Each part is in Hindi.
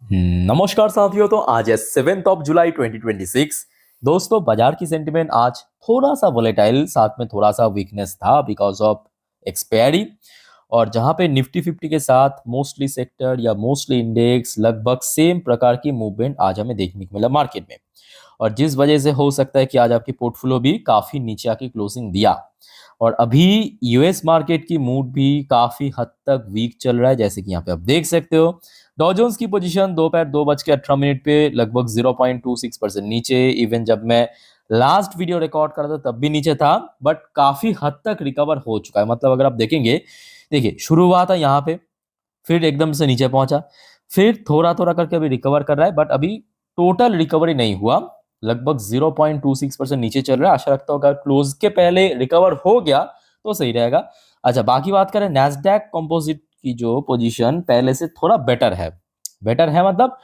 नमस्कार साथियों। तो आज है 7 जुलाई 2026। दोस्तों, बाजार की सेंटिमेंट आज थोड़ा सा वोलेटाइल, साथ में थोड़ा सा वीकनेस था बिकॉज ऑफ एक्सपायरी। और जहां पे निफ्टी 50 के साथ मोस्टली सेक्टर या मोस्टली इंडेक्स लगभग सेम प्रकार की मूवमेंट आज हमें देखने को मिला मार्केट में। और जिस वजह से हो सकता है कि आज आपकी पोर्टफोलियो भी काफी नीचे आके क्लोजिंग दिया। और अभी यूएस मार्केट की मूड भी काफी हद तक वीक चल रहा है, जैसे कि यहाँ पे आप देख सकते हो। डॉ जोन्स की पोजीशन दोपहर 2:18 पे लगभग 0.26% नीचे। इवन जब मैं लास्ट वीडियो रिकॉर्ड कर रहा था तब भी नीचे था, बट काफी हद तक रिकवर हो चुका है। मतलब अगर आप देखेंगे, देखिए शुरू हुआ था यहाँ पे, फिर एकदम से नीचे पहुंचा, फिर थोड़ा थोड़ा करके अभी रिकवर कर रहा है, बट अभी टोटल रिकवरी नहीं हुआ। लगभग 0.26% नीचे चल रहा है। आशा रखता हूँ अगर क्लोज के पहले रिकवर हो गया तो सही रहेगा। अच्छा, बाकी बात करें नैस्डैक कंपोजिट की, जो पोजीशन पहले से थोड़ा बेटर है। बेटर है मतलब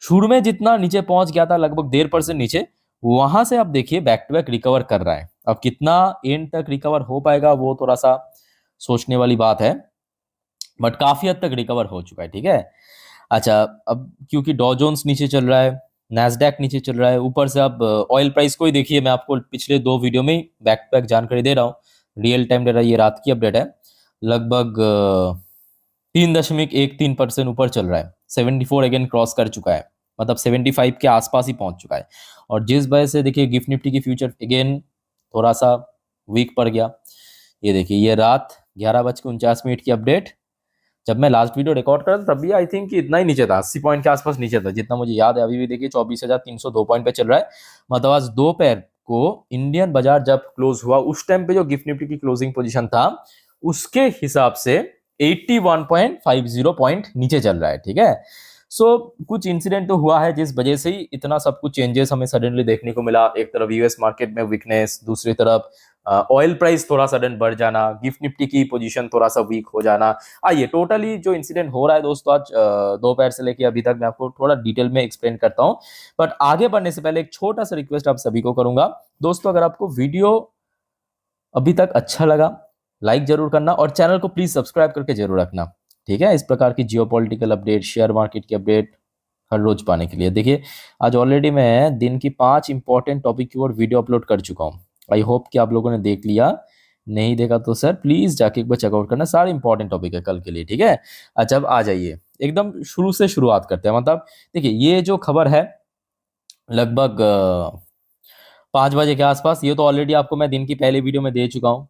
शुरू में जितना नीचे पहुंच गया था लगभग 1.5% नीचे, वहां से आप देखिए बैक टू बैक रिकवर कर रहा है। अब कितना एंड तक रिकवर हो पाएगा वो थोड़ा सा सोचने वाली बात है, बट काफी हद तक रिकवर हो चुका है। ठीक है। अच्छा, अब क्योंकि डॉ जोन्स नीचे चल रहा है, नैस्डैक नीचे चल रहा है, ऊपर से अब ऑयल प्राइस को ही देखिए। मैं आपको पिछले 2 वीडियो में ही बैक टू बैक जानकारी दे रहा हूँ। रियल टाइम डेटा, ये रात की अपडेट है। लगभग 3.13% ऊपर चल रहा है। 74 अगेन क्रॉस कर चुका है, मतलब 75 के आसपास ही पहुंच चुका है। और जिस वजह से देखिए गिफ्ट निफ्टी की फ्यूचर अगेन थोड़ा सा वीक पड़ गया। ये देखिए, ये रात 11:49 की अपडेट। जब मैं लास्ट वीडियो रिकॉर्ड कर रहा था तब भी आई थिंक इतना ही नीचे था, 80 पॉइंट के आसपास नीचे था जितना मुझे याद है। अभी भी देखिए 24,302 पॉइंट पे चल रहा है। मतलब आज दोपहर को इंडियन बाजार जब क्लोज हुआ उस टाइम पे जो गिफ्ट निफ्टी की क्लोजिंग पोजीशन था उसके हिसाब से 81.50 पॉइंट नीचे चल रहा है। ठीक है। कुछ इंसिडेंट तो हुआ है जिस वजह से ही इतना सब कुछ चेंजेस हमें सडनली देखने को मिला। एक तरफ यूएस मार्केट में वीकनेस, दूसरी तरफ ऑयल प्राइस थोड़ा सडन बढ़ जाना, गिफ्ट निफ्टी की पोजीशन थोड़ा सा वीक हो जाना। आइए टोटली जो इंसिडेंट हो रहा है दोस्तों आज दोपहर से लेके अभी तक मैं आपको थोड़ा डिटेल में एक्सप्लेन करता हूं। बट आगे बढ़ने से पहले एक छोटा सा रिक्वेस्ट आप सभी को करूंगा। दोस्तों, अगर आपको वीडियो अभी तक अच्छा लगा, लाइक जरूर करना और चैनल को प्लीज सब्सक्राइब करके जरूर रखना। ठीक है। इस प्रकार की जियोपॉलिटिकल अपडेट, शेयर मार्केट की अपडेट हर रोज पाने के लिए देखिए, आज ऑलरेडी मैं दिन की 5 इंपॉर्टेंट टॉपिक की ओर वीडियो अपलोड कर चुका हूँ। आई होप कि आप लोगों ने देख लिया। नहीं देखा तो सर प्लीज जाके एक बार चेकआउट करना, सारे इंपॉर्टेंट टॉपिक है कल के लिए। ठीक है। अच्छा, अब आ जाइए एकदम शुरू से शुरुआत करते हैं। मतलब देखिए, ये जो खबर है लगभग 5 बजे के आसपास, ये तो ऑलरेडी आपको मैं दिन की पहले वीडियो में दे चुका हूँ,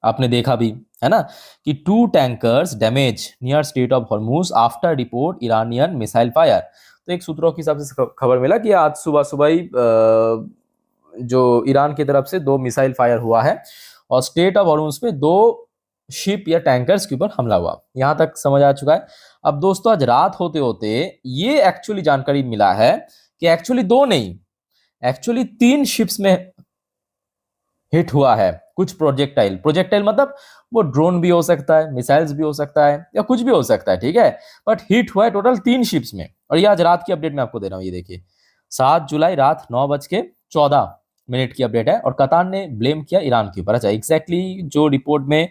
आपने देखा भी है ना, कि 2 tankers damage near state of Hormuz after report Iranian missile fire. तो एक सूत्रों के हिसाब से खबर मिला कि आज सुबह सुबह ही जो ईरान की तरफ से 2 मिसाइल फायर हुआ है और स्टेट ऑफ हॉर्मुज पे 2 शिप या टैंकर्स के ऊपर हमला हुआ। यहां तक समझ आ चुका है। अब दोस्तों, आज रात होते होते ये एक्चुअली जानकारी मिला है कि एक्चुअली 2 नहीं, एक्चुअली 3 शिप्स में हिट हुआ है कुछ प्रोजेक्टाइल। प्रोजेक्टाइल मतलब वो ड्रोन भी हो सकता है, मिसाइल्स भी हो सकता है, या कुछ भी हो सकता है। ठीक है। बट हिट हुआ है टोटल 3 शिप्स में। और ये आज रात की अपडेट मैं आपको दे रहा हूं। ये देखिए 7 जुलाई रात 9:14 की अपडेट है। और कतार ने ब्लेम किया ईरान के ऊपर। अच्छा, एग्जैक्टली जो रिपोर्ट में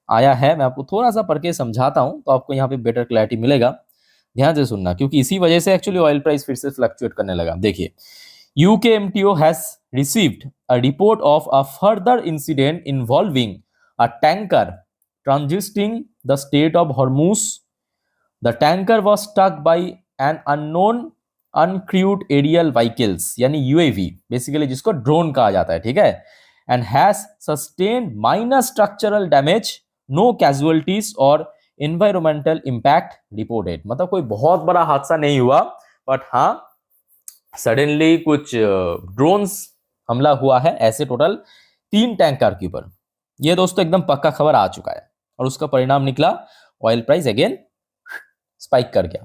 आया है मैं आपको थोड़ा सा पढ़ के समझाता हूं तो आपको यहाँ पे बेटर क्लैरिटी मिलेगा। ध्यान से सुनना, क्योंकि इसी वजह से एक्चुअली ऑयल प्राइस फिर से फ्लक्चुएट करने लगा। देखिए, UKMTO has received a report of a further incident involving a tanker transiting the Strait of Hormuz. The tanker was struck by an unknown uncrewed aerial vehicles, यानी UAV बेसिकली, जिसको ड्रोन कहा जाता है। ठीक है। And has sustained minor structural damage, no casualties or environmental impact reported। मतलब कोई बहुत बड़ा हादसा नहीं हुआ, बट हाँ सडनली कुछ ड्रोन्स हमला हुआ है। ऐसे टोटल 3 टैंकर के ऊपर। ये दोस्तों एकदम पक्का खबर आ चुका है और उसका परिणाम निकला ऑयल प्राइस अगेन स्पाइक कर गया।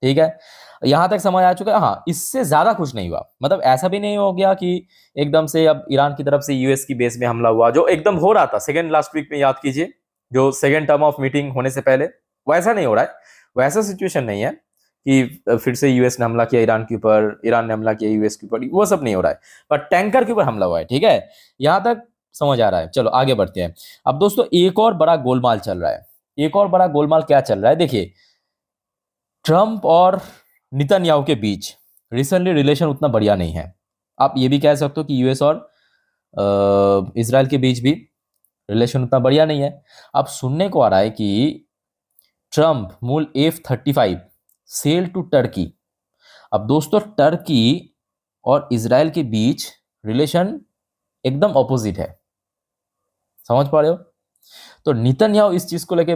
ठीक है। यहां तक समझ आ चुका है। हाँ, इससे ज्यादा कुछ नहीं हुआ। मतलब ऐसा भी नहीं हो गया कि एकदम से अब ईरान की तरफ से यूएस की बेस में हमला हुआ, जो एकदम हो रहा था सेकेंड लास्ट वीक में, याद कीजिए, जो सेकेंड टर्म ऑफ मीटिंग होने से पहले। वैसा नहीं हो रहा है, वैसा सिचुएशन नहीं है कि फिर से यूएस ने हमला किया ईरान के ऊपर, ईरान ने हमला किया यूएस के ऊपर, वो सब नहीं हो रहा है। पर टैंकर के ऊपर हमला हुआ है। ठीक है। यहां तक समझ आ रहा है। चलो आगे बढ़ते हैं। अब दोस्तों, एक और बड़ा गोलमाल चल रहा है। एक और बड़ा गोलमाल क्या चल रहा है, देखिए ट्रंप और नेतन्याहू के बीच रिसेंटली रिलेशन उतना बढ़िया नहीं है। आप ये भी कह सकते हो कि यूएस और इसराइल के बीच भी रिलेशन उतना बढ़िया नहीं है। अब सुनने को आ रहा है कि ट्रम्प मूल F-35 सेल टू टर्की। अब दोस्तों टर्की और इसराइल के बीच रिलेशन एकदम ऑपोजिट है, समझ पा रहे हो। तो नेतन्याहू इस चीज को लेके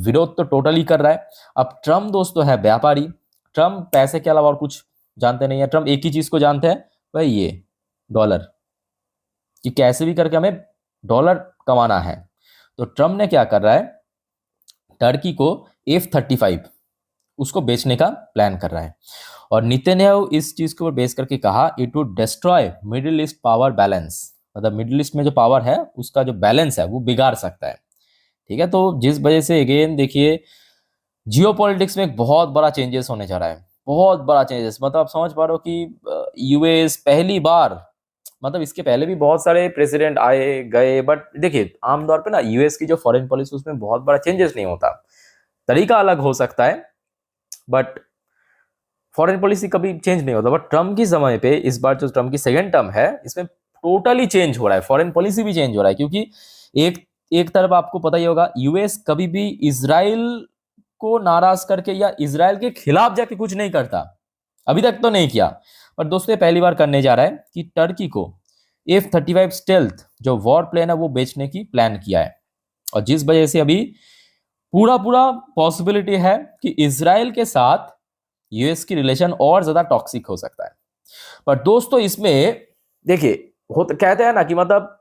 विरोध तो टोटली कर रहा है। अब ट्रम्प दोस्तों है व्यापारी, ट्रम्प पैसे के अलावा और कुछ जानते नहीं है। ट्रम्प एक ही चीज को जानते हैं, भाई ये डॉलर, कि कैसे भी करके हमें डॉलर कमाना है। तो ट्रम्प ने क्या कर रहा है, टर्की को F-35 उसको बेचने का प्लान कर रहा है। और नेतन्याहू इस चीज के ऊपर बेस करके कहा it would destroy middle east power balance, मतलब मिडिल ईस्ट में जो पावर है उसका जो बैलेंस है वो बिगाड़ सकता है। ठीक है, तो जिस वजह से अगेन देखिए जियोपॉलिटिक्स में एक बहुत बड़ा चेंजेस होने जा रहा है, बहुत बड़ा चेंजेस। मतलब आप समझ पा रहे हो कि यूएस पहली बार, मतलब इसके पहले भी बहुत सारे प्रेसिडेंट आए गए, बट देखिए आमतौर पे ना यूएस की जो फॉरेन पॉलिसी उसमें बहुत बड़ा चेंजेस नहीं होता। तरीका अलग हो सकता है बट फॉरेन पॉलिसी कभी चेंज नहीं होता। बट ट्रम्प की समय पे इस बार जो ट्रम्प की सेकेंड टर्म है इसमें टोटली चेंज हो रहा है, फॉरेन पॉलिसी भी चेंज हो रहा है। क्योंकि एक एक तरफ आपको पता ही होगा यूएस कभी भी इजराइल को नाराज करके या इजराइल के खिलाफ जाके कुछ नहीं करता, अभी तक तो नहीं किया। पर दोस्तों पहली बार करने जा रहा है कि टर्की को F-35 स्टेल्थ जो वॉर प्लेन है वो बेचने की प्लान किया है। और जिस वजह से अभी पूरा पूरा पॉसिबिलिटी है कि इजराइल के साथ यूएस की रिलेशन और ज्यादा टॉक्सिक हो सकता है। पर दोस्तों इसमें देखिए कहते हैं ना कि मतलब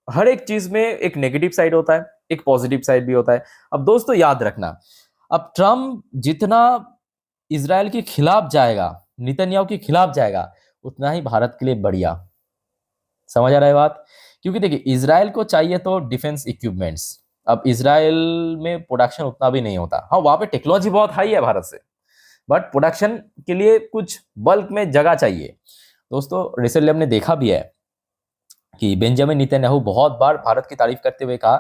हर एक चीज में एक नेगेटिव साइड होता है, एक पॉजिटिव साइड भी होता है। अब दोस्तों याद रखना, अब ट्रम्प जितना इजराइल के खिलाफ जाएगा, नेतन्याहू के खिलाफ जाएगा, उतना ही भारत के लिए बढ़िया। समझ आ रहा है बात। क्योंकि देखिए इजराइल को चाहिए तो डिफेंस इक्विपमेंट्स, अब इजराइल में प्रोडक्शन उतना भी नहीं होता। हाँ वहां पे टेक्नोलॉजी बहुत हाई है भारत से, बट प्रोडक्शन के लिए कुछ बल्क में जगह चाहिए। दोस्तों रिसेंटली हमने देखा भी है कि बेंजामिन नेतन्याहू बहुत बार भारत की तारीफ करते हुए कहा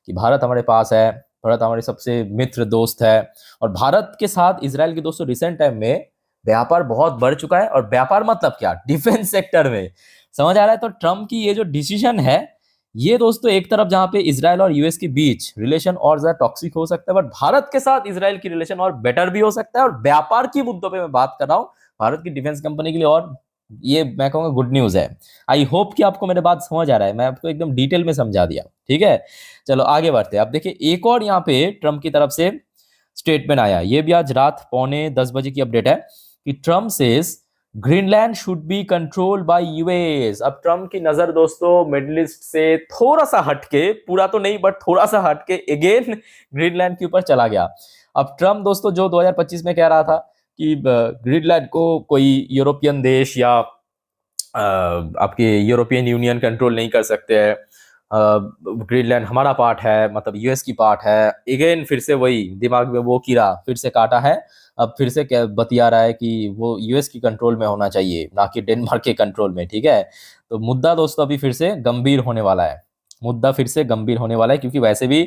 कि भारत हमारे पास है, भारत हमारे सबसे मित्र दोस्त है। और भारत के साथ इजराइल के दोस्तों रिसेंट टाइम में व्यापार बहुत बढ़ चुका है। और व्यापार मतलब क्या, डिफेंस सेक्टर में। समझ आ रहा है। तो ट्रम्प की ये जो डिसीजन है ये दोस्तों एक तरफ जहां पे इजराइल और यूएस के बीच रिलेशन और ज्यादा टॉक्सिक हो सकता है, बट भारत के साथ इजराइल की रिलेशन और बेटर भी हो सकता है। और व्यापार की मुद्दों पे मैं बात कर रहा हूं भारत की डिफेंस कंपनी के लिए, और ये मैं कहूंगा गुड न्यूज है। आई होप कि आपको मेरे बात समझ आ रहा है, मैं आपको एकदम डिटेल में समझा दिया। ठीक है, चलो आगे बढ़ते हैं। अब देखिए एक और यहाँ पे ट्रम्प की तरफ से स्टेटमेंट आया, ये भी आज रात 9:45 की अपडेट है कि Trump says Greenland should be control by US. अब ट्रम्प की नजर दोस्तों मिडिल ईस्ट से थोड़ा सा हटके, पूरा तो नहीं बट थोड़ा सा हटके अगेन ग्रीनलैंड के ऊपर चला गया। अब ट्रम्प दोस्तों जो 2025 में कह रहा था कि ग्रीनलैंड को कोई यूरोपियन देश या आपके यूरोपियन यूनियन कंट्रोल नहीं कर सकते हैं, ग्रीनलैंड हमारा पार्ट है, मतलब यूएस की पार्ट है। अगेन फिर से वही दिमाग में वो कीड़ा फिर से काटा है। अब फिर से क्या बतिया रहा है कि वो यूएस की कंट्रोल में होना चाहिए ना कि डेनमार्क के कंट्रोल में। ठीक है, तो मुद्दा दोस्तों अभी फिर से गंभीर होने वाला है, मुद्दा फिर से गंभीर होने वाला है। क्योंकि वैसे भी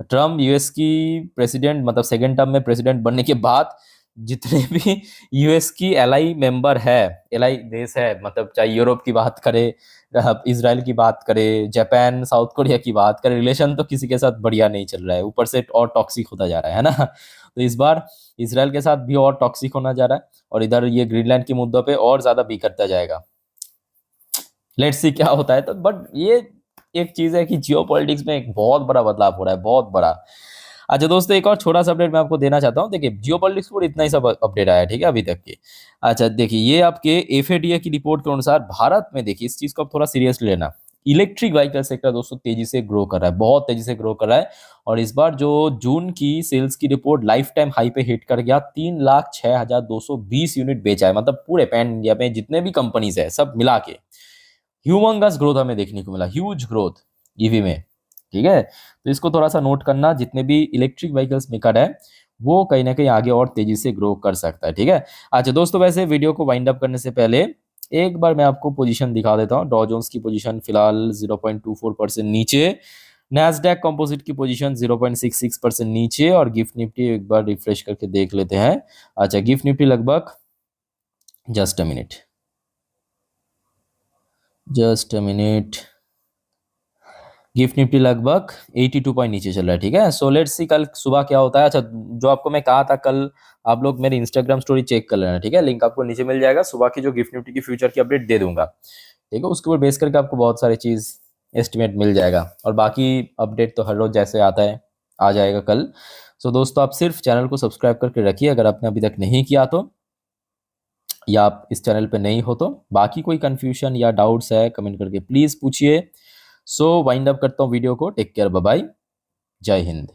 ट्रम्प यूएस की प्रेसिडेंट, मतलब सेकेंड टर्म में प्रेसिडेंट बनने के बाद जितने भी यूएस की एलाई मेंबर है, एलाई देश है, मतलब चाहे यूरोप की बात करे, इसराइल की बात करे, जापान, साउथ कोरिया की बात करें, रिलेशन तो किसी के साथ बढ़िया नहीं चल रहा है, ऊपर से और टॉक्सिक होता जा रहा है ना। तो इस बार इसराइल के साथ भी और टॉक्सिक होना जा रहा है, और इधर ये ग्रीनलैंड की मुद्दों पे और ज्यादा बिखरता जाएगा। लेट्स सी क्या होता है। तो बट ये एक चीज है कि जियोपॉलिटिक्स में एक बहुत बड़ा बदलाव हो रहा है, बहुत बड़ा। अच्छा दोस्तों एक और छोटा सा अपडेट मैं आपको देना चाहता हूँ। देखिए जियोपॉलिटिक्स पर इतना ही सब अपडेट आया, ठीक है अभी तक की। अच्छा देखिए ये आपके एफएडीए की रिपोर्ट के अनुसार भारत में, देखिए इस चीज को आप थोड़ा सीरियसली लेना, इलेक्ट्रिक व्हीकल सेक्टर दोस्तों तेजी से ग्रो कर रहा है, बहुत तेजी से ग्रो कर रहा है। और इस बार जो जून की सेल्स की रिपोर्ट लाइफ टाइम हाई पे हिट कर गया, 3,06,220 यूनिट बेचा है। मतलब पूरे पैन इंडिया में जितने भी कंपनीज है सब मिला के ह्यूमंगस ग्रोथ हमें देखने को मिला, ह्यूज ग्रोथ ईवी में। ठीक है, तो इसको थोड़ा सा नोट करना, जितने भी इलेक्ट्रिक व्हीकल्स मेकर है वो कहीं ना कहीं आगे और तेजी से ग्रो कर सकता है। ठीक है, अच्छा दोस्तों वैसे वीडियो को वाइंड अप करने से पहले एक बार मैं आपको पोजीशन दिखा देता हूँ। डॉ जोन्स की पोजीशन फिलहाल 0.24% नीचे, नैस्डैक कंपोजिट की पोजीशन 0.66% नीचे, और गिफ्ट निफ्टी एक बार रिफ्रेश करके देख लेते हैं। अच्छा, गिफ्ट निफ्टी लगभग, just a minute, just a minute, gift Nifty लगभग 82 पॉइंट नीचे चल रहा है। ठीक है, सो लेट्स सी कल सुबह क्या होता है। अच्छा, जो आपको मैं कहा था कल, आप लोग मेरे इंस्टाग्राम स्टोरी चेक कर लेना। ठीक है, लिंक आपको नीचे मिल जाएगा। सुबह की जो गिफ्ट निफ्टी की फ्यूचर की अपडेट दे दूंगा। ठीक है, उसके ऊपर बेस करके आपको बहुत सारी चीज़ एस्टिमेट मिल जाएगा, और बाकी अपडेट तो हर रोज जैसे आता है आ जाएगा कल। सो दोस्तों, आप सिर्फ चैनल को सब्सक्राइब करके रखिए अगर आपने अभी तक नहीं किया तो, या आप इस चैनल पे नहीं हो तो। बाकी कोई कंफ्यूजन या डाउट्स है कमेंट करके प्लीज़ पूछिए। सो वाइंड अप करता हूँ वीडियो को। टेक केयर, बाय बाय, जय हिंद।